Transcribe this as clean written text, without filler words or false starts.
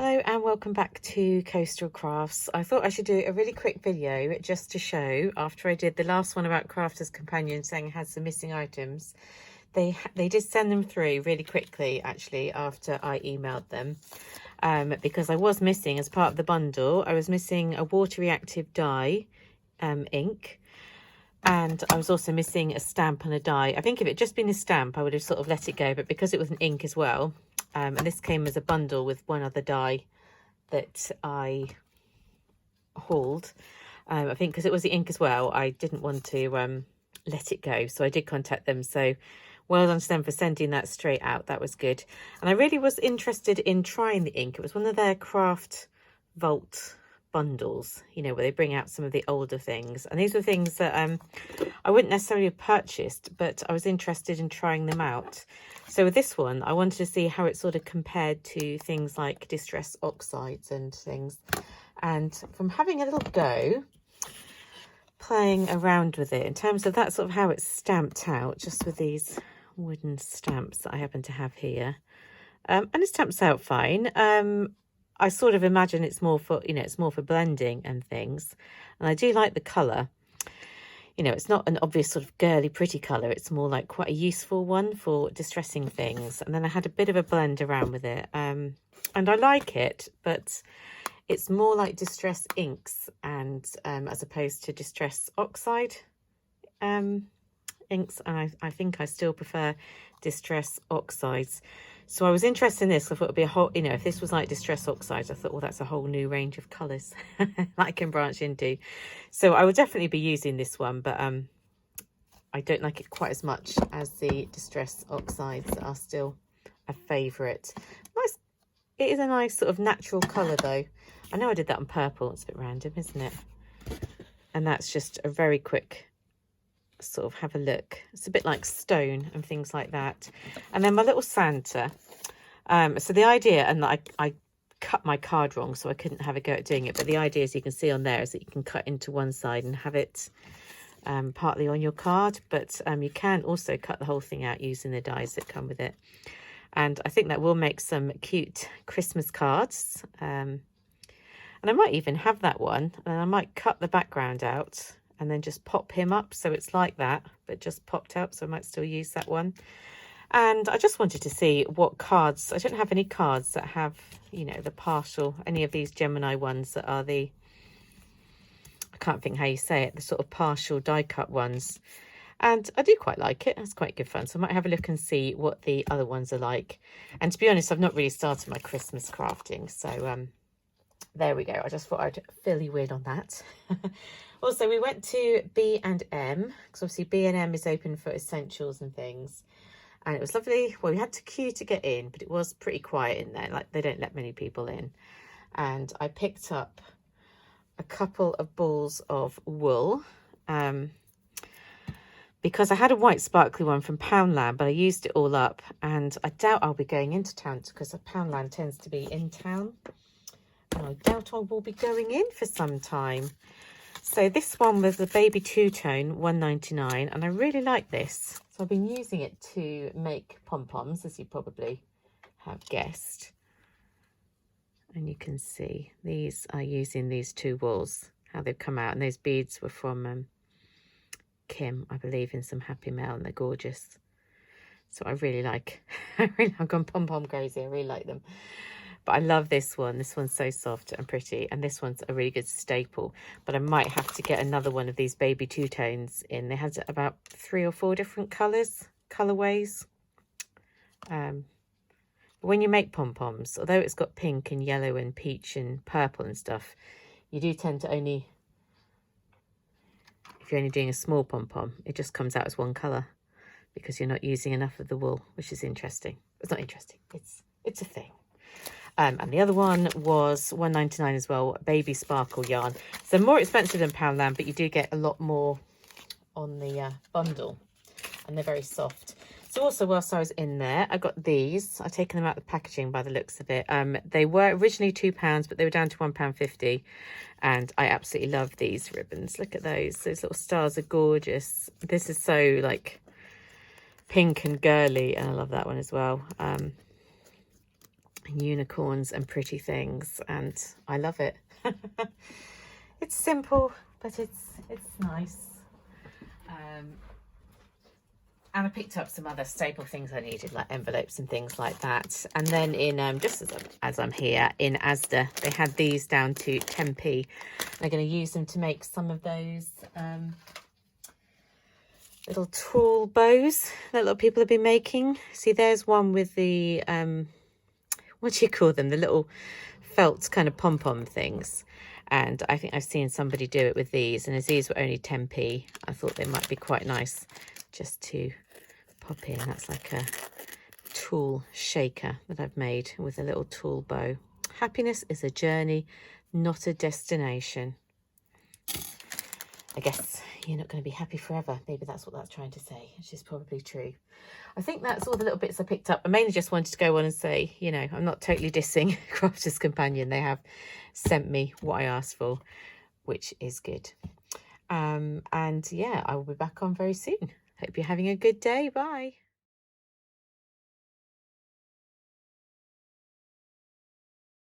Hello and welcome back to Coastal Crafts. I thought I should do a really quick video just to show, after I did the last one about Crafter's Companion saying it had some missing items, they did send them through really quickly actually after I emailed them, because I was missing, as part of the bundle, I was missing a water reactive dye ink, and I was also missing a stamp and a die. I think if it had just been a stamp I would have sort of let it go, but because it was an ink as well, and this came as a bundle with one other die that I hauled, I think because it was the ink as well, I didn't want to let it go, so I did contact them. So well done to them for sending that straight out. That was good. And I really was interested in trying the ink. It was one of their Craft Vault bundles, you know, where they bring out some of the older things, and these were things that I wouldn't necessarily have purchased, but I was interested in trying them out. So with this one I wanted to see how it sort of compared to things like Distress Oxides and things, and from having a little go playing around with it in terms of that, sort of how it's stamped out just with these wooden stamps that I happen to have here, and it stamps out fine. I sort of imagine it's more for, you know, it's more for blending and things. And I do like the colour. You know, it's not an obvious sort of girly pretty colour. It's more like quite a useful one for distressing things. And then I had a bit of a blend around with it. And I like it, but it's more like Distress inks, and as opposed to Distress Oxide inks. And I think I still prefer Distress Oxides. So I was interested in this. I thought it'd be a whole, you know, if this was like Distress Oxides, I thought, well, that's a whole new range of colours that I can branch into. So I will definitely be using this one, but I don't like it quite as much as the Distress Oxides that are still a favourite. Nice. It is a nice sort of natural colour though. I know I did that on purple. It's a bit random, isn't it? And that's just a very quick sort of have a look. It's a bit like stone and things like that. And then my little Santa. So the idea, and I cut my card wrong, so I couldn't have a go at doing it, but the idea, as you can see on there, is that you can cut into one side and have it partly on your card, but you can also cut the whole thing out using the dies that come with it. And I think that will make some cute Christmas cards. And I might even have that one, and I might cut the background out and then just pop him up so it's like that, but just popped up, so I might still use that one. And I just wanted to see what cards, I don't have any cards that have, you know, the partial, any of these Gemini ones that are the, I can't think how you say it, the sort of partial die cut ones. And I do quite like it. That's quite good fun. So I might have a look and see what the other ones are like. And to be honest, I've not really started my Christmas crafting, so there we go. I just thought I'd fill you in on that. Also, we went to B&M, because obviously B&M is open for essentials and things. And it was lovely. Well, we had to queue to get in, but it was pretty quiet in there. Like, they don't let many people in. And I picked up a couple of balls of wool. Because I had a white sparkly one from Poundland, but I used it all up. And I doubt I'll be going into town, because Poundland tends to be in town. And I doubt I will be going in for some time. So this one was the Baby Two-Tone, $1.99, and I really like this. So I've been using it to make pom-poms, as you probably have guessed. And you can see these are using these two wools, how they've come out. And those beads were from Kim, I believe, in some Happy Mail, and they're gorgeous. So I really like, I've gone pom-pom crazy. I really like them. But I love this one. This one's so soft and pretty. And this one's a really good staple. But I might have to get another one of these Baby Two-Tones in. They had about 3 or 4 different colorways. When you make pom-poms, although it's got pink and yellow and peach and purple and stuff, you do tend to only, if you're only doing a small pom-pom, it just comes out as one colour because you're not using enough of the wool, which is interesting. It's not interesting. It's a thing. And the other one was $1.99 as well, Baby Sparkle yarn. So more expensive than Poundland, but you do get a lot more on the bundle, and they're very soft. So also, whilst I was in there, I got these. I've taken them out of the packaging by the looks of it. They were originally £2, but they were down to £1.50, and I absolutely love these ribbons. Look at those. Those little stars are gorgeous. This is so like pink and girly, and I love that one as well. and unicorns and pretty things, and I love it. It's simple, but it's nice. And I picked up some other staple things I needed, like envelopes and things like that. And then in just as I'm here in Asda, they had these down to 10p. I'm going to use them to make some of those little tulle bows that a lot of people have been making. See, there's one with the what do you call them? The little felt kind of pom-pom things. And I think I've seen somebody do it with these, and as these were only 10p, I thought they might be quite nice just to pop in. That's like a tulle shaker that I've made with a little tulle bow. Happiness is a journey, not a destination. I guess you're not going to be happy forever. Maybe that's what that's trying to say, which is probably true. I think that's all the little bits I picked up. I mainly just wanted to go on and say, you know, I'm not totally dissing Crafter's Companion. They have sent me what I asked for, which is good. And yeah, I will be back on very soon. Hope you're having a good day. Bye.